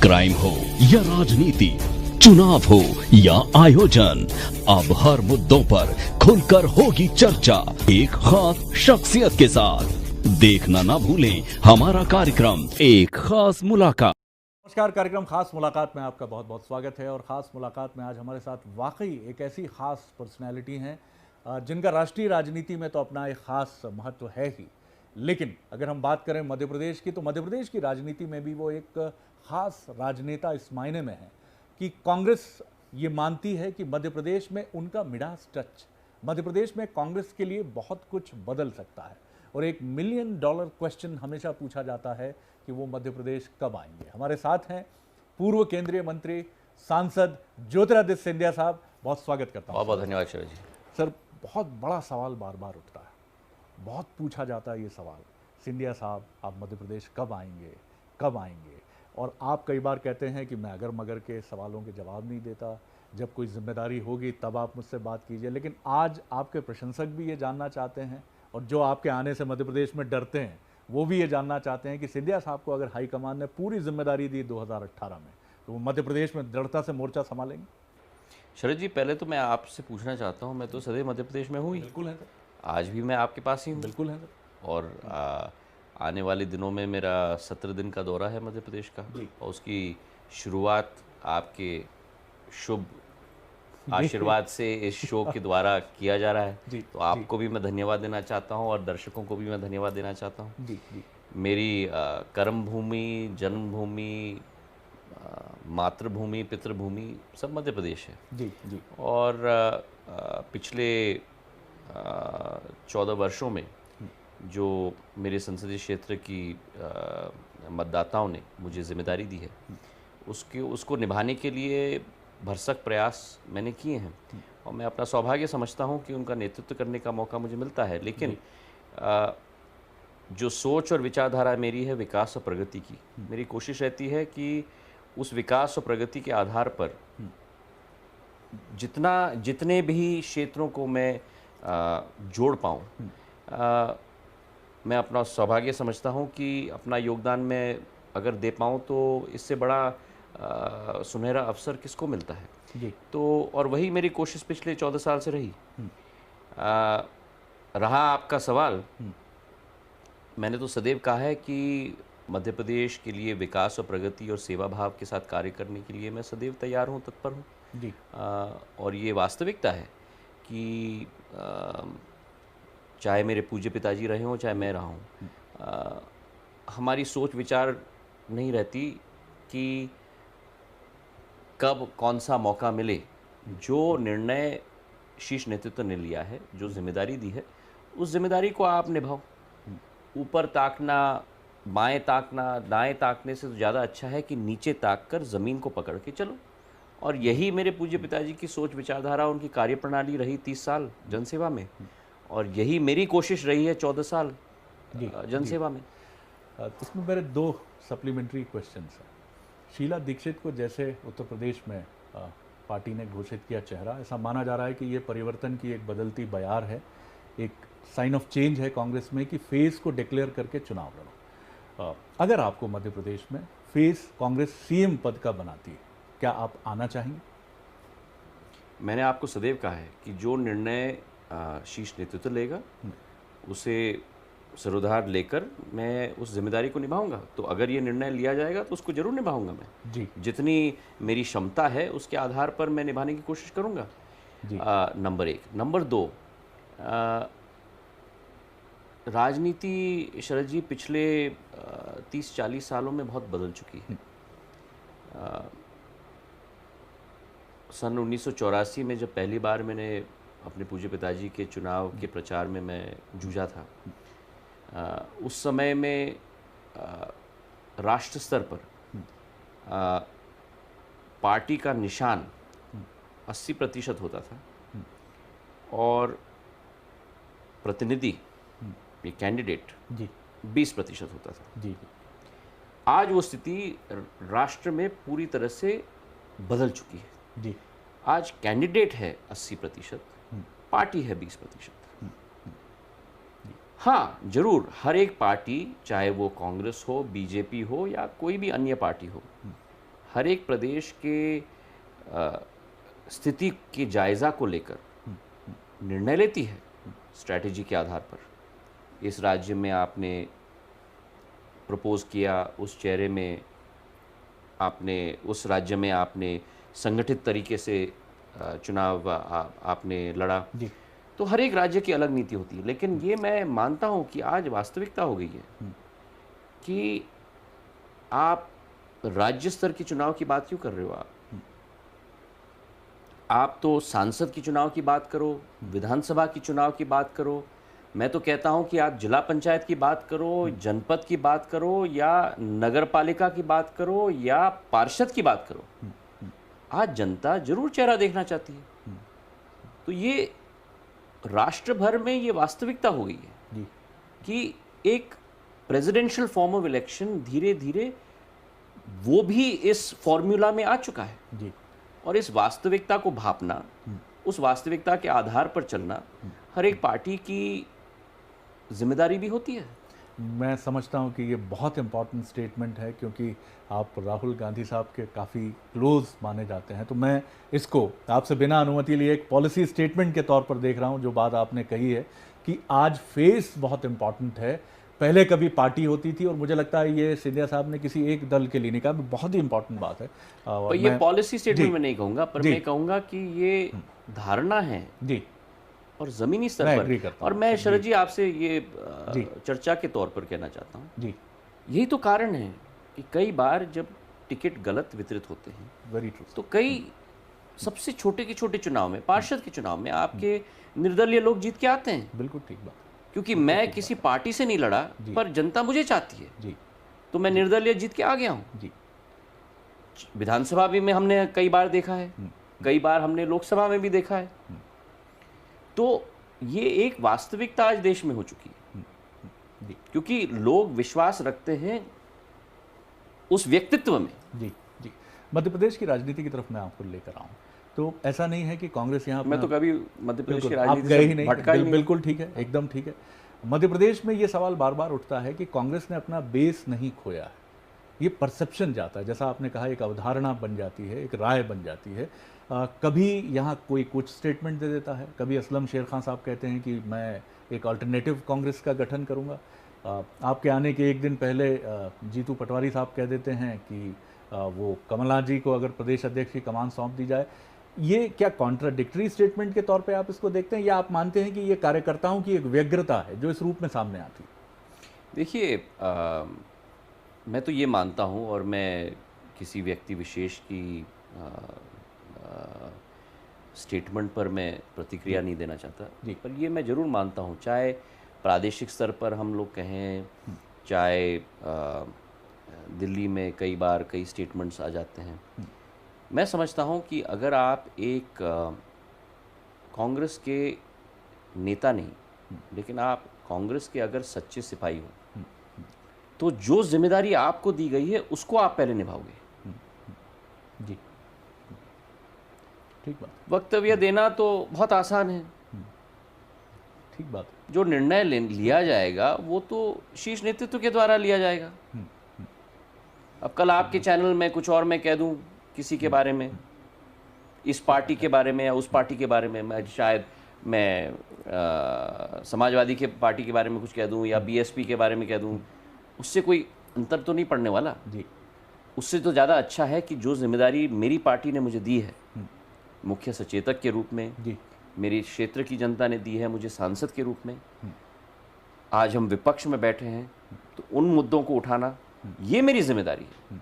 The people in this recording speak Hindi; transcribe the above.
क्राइम हो या राजनीति, चुनाव हो या आयोजन, अब हर मुद्दों पर खुलकर होगी चर्चा एक खास शख्सियत के साथ। देखना ना भूलें हमारा कार्यक्रम एक खास मुलाकात। नमस्कार, कार्यक्रम खास मुलाकात में आपका बहुत बहुत स्वागत है। और ख़ास मुलाकात में आज हमारे साथ वाकई एक ऐसी ख़ास पर्सनैलिटी हैं जिनका राष्ट्रीय राजनीति में तो अपना एक ख़ास महत्व है ही, लेकिन अगर हम बात करें मध्य प्रदेश की, तो मध्य प्रदेश की राजनीति में भी वो एक ख़ास राजनेता इस मायने में है कि कांग्रेस ये मानती है कि मध्य प्रदेश में उनका मिडास टच, मध्य प्रदेश में कांग्रेस के लिए बहुत कुछ बदल सकता है। और एक $1 मिलियन क्वेश्चन हमेशा पूछा जाता है कि वो मध्य प्रदेश कब आएंगे। हमारे साथ हैं पूर्व केंद्रीय मंत्री सांसद ज्योतिरादित्य सिंधिया साहब। बहुत स्वागत करता हूँ। बहुत बहुत धन्यवाद शरद जी। सर, बहुत बड़ा सवाल बार बार उठता है, बहुत पूछा जाता है ये सवाल, सिंधिया साहब आप मध्य प्रदेश कब आएंगे, कब आएंगे? और आप कई बार कहते हैं कि मैं अगर मगर के सवालों के जवाब नहीं देता, जब कोई जिम्मेदारी होगी तब आप मुझसे बात कीजिए। लेकिन आज आपके प्रशंसक भी ये जानना चाहते हैं, और जो आपके आने से मध्य प्रदेश में डरते हैं वो भी ये जानना चाहते हैं कि सिंधिया साहब को अगर हाईकमान ने पूरी जिम्मेदारी दी 2018 में, तो वो मध्य प्रदेश में दृढ़ता से मोर्चा संभालेंगे? शरद जी, पहले तो मैं आपसे पूछना चाहता हूँ, मैं तो सदैव मध्य प्रदेश में हूँ ही। बिल्कुल है सर। आज भी मैं आपके पास ही हूँ। बिल्कुल है सर। और आने वाले दिनों में मेरा 17 दिन का दौरा है मध्य प्रदेश का, और उसकी शुरुआत आपके शुभ आशीर्वाद से इस शो के द्वारा किया जा रहा है। तो आपको भी मैं धन्यवाद देना चाहता हूं और दर्शकों को भी मैं धन्यवाद देना चाहता हूं। मेरी कर्म भूमि, जन्मभूमि, मातृभूमि, पितृभूमि सब मध्य प्रदेश है। और पिछले 14 वर्षों में जो मेरे संसदीय क्षेत्र की मतदाताओं ने मुझे जिम्मेदारी दी है, उसको निभाने के लिए भरसक प्रयास मैंने किए हैं, और मैं अपना सौभाग्य समझता हूं कि उनका नेतृत्व करने का मौका मुझे मिलता है। लेकिन जो सोच और विचारधारा मेरी है विकास और प्रगति की, मेरी कोशिश रहती है कि उस विकास और प्रगति के आधार पर जितने भी क्षेत्रों को मैं जोड़ पाऊँ, मैं अपना सौभाग्य समझता हूं कि अपना योगदान मैं अगर दे पाऊं तो इससे बड़ा सुनहरा अवसर किसको मिलता है जी। तो और वही मेरी कोशिश पिछले 14 साल से रही। रहा आपका सवाल, मैंने तो सदैव कहा है कि मध्य प्रदेश के लिए विकास और प्रगति और सेवा भाव के साथ कार्य करने के लिए मैं सदैव तैयार हूँ, तत्पर हूँ जी। और ये वास्तविकता है कि चाहे मेरे पूज्य पिताजी रहे हों, चाहे मैं रहा हूँ, हमारी सोच विचार नहीं रहती कि कब कौन सा मौका मिले। जो निर्णय शीर्ष नेतृत्व ने लिया है, जो जिम्मेदारी दी है, उस जिम्मेदारी को आप निभाओ। ऊपर ताकना, बाएं ताकना, दाएं ताकने से तो ज़्यादा अच्छा है कि नीचे ताक कर ज़मीन को पकड़ के चलो। और यही मेरे पूज्य पिताजी की सोच विचारधारा, उनकी कार्यप्रणाली रही 30 साल जनसेवा में, और यही मेरी कोशिश रही है 14 साल जनसेवा में। इसमें मेरे 2 सप्लीमेंट्री क्वेश्चंस हैं। शीला दीक्षित को जैसे उत्तर प्रदेश में पार्टी ने घोषित किया चेहरा, ऐसा माना जा रहा है कि ये परिवर्तन की एक बदलती बयार है, एक साइन ऑफ चेंज है कांग्रेस में कि फेस को डिक्लेयर करके चुनाव लड़ो। अगर आपको मध्य प्रदेश में फेस कांग्रेस सीएम पद का बनाती है, क्या आप आना चाहेंगे? मैंने आपको सदैव कहा है कि जो निर्णय शीर्ष नेतृत्व लेगा उसे सरोधार लेकर मैं उस जिम्मेदारी को निभाऊंगा। तो अगर ये निर्णय लिया जाएगा तो उसको जरूर निभाऊंगा मैं जी। जितनी मेरी क्षमता है उसके आधार पर मैं निभाने की कोशिश करूंगा। नंबर 1। नंबर 2, राजनीति शरद जी पिछले 30-40 सालों में बहुत बदल चुकी है। सन 1984 में जब पहली बार मैंने अपने पूज्य पिताजी के चुनाव के प्रचार में मैं जूझा था, उस समय में राष्ट्र स्तर पर पार्टी का निशान 80% होता था और प्रतिनिधि ये कैंडिडेट 20% होता था जी। आज वो स्थिति राष्ट्र में पूरी तरह से बदल चुकी है जी। आज कैंडिडेट है 80%, पार्टी है 20%। हाँ, जरूर हर एक पार्टी, चाहे वो कांग्रेस हो, बीजेपी हो या कोई भी अन्य पार्टी हो, हर एक प्रदेश के स्थिति के जायज़ा को लेकर निर्णय लेती है स्ट्रैटेजी के आधार पर। इस राज्य में आपने प्रपोज किया, उस चेहरे में आपने, उस राज्य में आपने संगठित तरीके से चुनाव आपने लड़ा जी। तो हर एक राज्य की अलग नीति होती है। लेकिन ये मैं मानता हूँ कि आज वास्तविकता हो गई है कि आप राज्य स्तर के चुनाव की बात क्यों कर रहे हो? आप तो सांसद की चुनाव की बात करो, विधानसभा की चुनाव की बात करो, मैं तो कहता हूं कि आप जिला पंचायत की बात करो, जनपद की बात करो, या नगर पालिका की बात करो, या पार्षद की बात करो। आज जनता जरूर चेहरा देखना चाहती है। तो ये राष्ट्र भर में ये वास्तविकता हो गई है कि एक प्रेसिडेंशियल फॉर्म ऑफ इलेक्शन धीरे धीरे वो भी इस फॉर्मूला में आ चुका है जी। और इस वास्तविकता को भापना, उस वास्तविकता के आधार पर चलना हर एक पार्टी की जिम्मेदारी भी होती है। मैं समझता हूं कि ये बहुत इम्पॉर्टेंट स्टेटमेंट है, क्योंकि आप राहुल गांधी साहब के काफ़ी क्लोज माने जाते हैं। तो मैं इसको आपसे बिना अनुमति लिए एक पॉलिसी स्टेटमेंट के तौर पर देख रहा हूं। जो बात आपने कही है कि आज फेस बहुत इम्पॉर्टेंट है। पहले कभी पार्टी होती थी, और मुझे लगता है ये सिंधिया साहब ने किसी एक दल के लिए नहीं कहा, बहुत ही इंपॉर्टेंट बात है। पर ये पॉलिसी स्टेटमेंट में नहीं कहूँगा, पर मैं कहूँगा कि ये धारणा है जी, और ज़मीनी स्तर पर। और मैं शरद जी आपसे ये चर्चा के तौर पर कहना चाहता हूँ जी, यही तो कारण है कि कई बार जब टिकट गलत वितरित होते हैं, वेरी ट्रू, तो कई सबसे छोटे के छोटे चुनाव में, पार्षद के चुनाव में आपके निर्दलीय लोग जीत के आते हैं। बिल्कुल ठीक बात। क्योंकि मैं किसी पार्टी से नहीं लड़ा, पर जनता मुझे चाहती है जी, तो मैं निर्दलीय जीत के आ गया हूँ। जी। विधानसभा भी में हमने कई बार देखा है, कई बार हमने लोकसभा में भी देखा है। तो ये एक वास्तविकता आज देश में हो चुकी है, क्योंकि लोग विश्वास रखते हैं उस व्यक्तित्व में। जी जी। मध्य प्रदेश की राजनीति की तरफ मैं आपको लेकर आऊँ तो ऐसा नहीं है कि कांग्रेस यहाँ, मैं तो कभी मध्य प्रदेश की आप राजनीति गए ही से नहीं, भटका ही नहीं। बिल्कुल ठीक है, एकदम ठीक है। मध्य प्रदेश में ये सवाल बार बार उठता है कि कांग्रेस ने अपना बेस नहीं खोया है। ये परसेप्शन जाता है, जैसा आपने कहा, एक अवधारणा बन जाती है, एक राय बन जाती है। कभी यहाँ कोई कुछ स्टेटमेंट दे देता है, कभी असलम शेर खान साहब कहते हैं कि मैं एक अल्टरनेटिव कांग्रेस का गठन करूँगा। आपके आने के एक दिन पहले जीतू पटवारी साहब कह देते हैं कि वो कमलनाथ जी को अगर प्रदेश अध्यक्ष की कमान सौंप दी जाए। ये क्या कॉन्ट्राडिक्टरी स्टेटमेंट के तौर पे आप इसको देखते हैं, या आप मानते हैं कि ये कार्यकर्ताओं की एक व्यग्रता है जो इस रूप में सामने आती है? देखिए, मैं तो ये मानता हूँ, और मैं किसी व्यक्ति विशेष की स्टेटमेंट पर मैं प्रतिक्रिया नहीं देना चाहता जी। पर ये मैं ज़रूर मानता हूँ, चाहे प्रादेशिक स्तर पर हम लोग कहें, चाहे दिल्ली में कई बार कई स्टेटमेंट्स आ जाते हैं। मैं समझता हूँ कि अगर आप एक कांग्रेस के नेता नहीं, लेकिन आप कांग्रेस के अगर सच्चे सिपाही हो, तो जो जिम्मेदारी आपको दी गई है उसको आप पहले निभाओगे। जी, ठीक बात। वक्तव्य देना तो बहुत आसान है, ठीक बात। जो निर्णय लिया जाएगा वो तो शीर्ष नेतृत्व के द्वारा लिया जाएगा। अब कल आपके चैनल में कुछ और मैं कह दूं किसी के बारे में, इस पार्टी के बारे में या उस पार्टी के बारे में, मैं शायद समाजवादी के पार्टी के बारे में कुछ कह दूं या बीएसपी के बारे में कह दूं, उससे कोई अंतर तो नहीं पड़ने वाला जी। उससे तो ज़्यादा अच्छा है कि जो जिम्मेदारी मेरी पार्टी ने मुझे दी है मुख्य सचेतक के रूप में, जी, मेरे क्षेत्र की जनता ने दी है मुझे सांसद के रूप में, आज हम विपक्ष में बैठे हैं, तो उन मुद्दों को उठाना ये मेरी जिम्मेदारी है।